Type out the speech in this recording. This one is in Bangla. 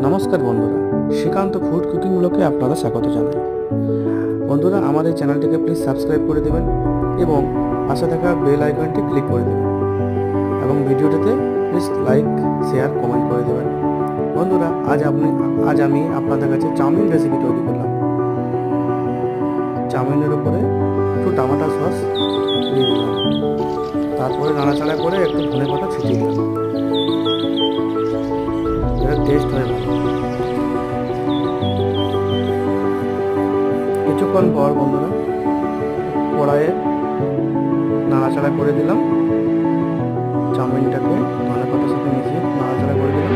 নমস্কার বন্ধুরা, শ্রীকান্ত ফুড কুকিং ব্লগে আপনারা স্বাগত জানাই। বন্ধুরা, আমার এই চ্যানেলটিকে প্লিজ সাবস্ক্রাইব করে দেবেন এবং পাশে থাকা বেল আইকনটি ক্লিক করে দেবেন এবং ভিডিওটিতে প্লিজ লাইক, শেয়ার, কমেন্ট করে দেবেন। বন্ধুরা, আজ আমি আপনাদের কাছে চাউমিন রেসিপি তৈরি করলাম। চাউমিনের উপরে একটু টমেটো সস দিয়ে দিলাম, তারপরে নাড়াচাড়া করে একটু ধনেপাতা ছিটিয়ে দিলাম। এটা টেস্ট হয়ে ভালো। কিছুক্ষণ পর বন্ধুরা কড়াইয়ে নাড়াচাড়া করে দিলাম, চাউমিনটাকে ধনেপাতার সাথে মিশিয়ে নাড়াচাড়া করে দিলাম।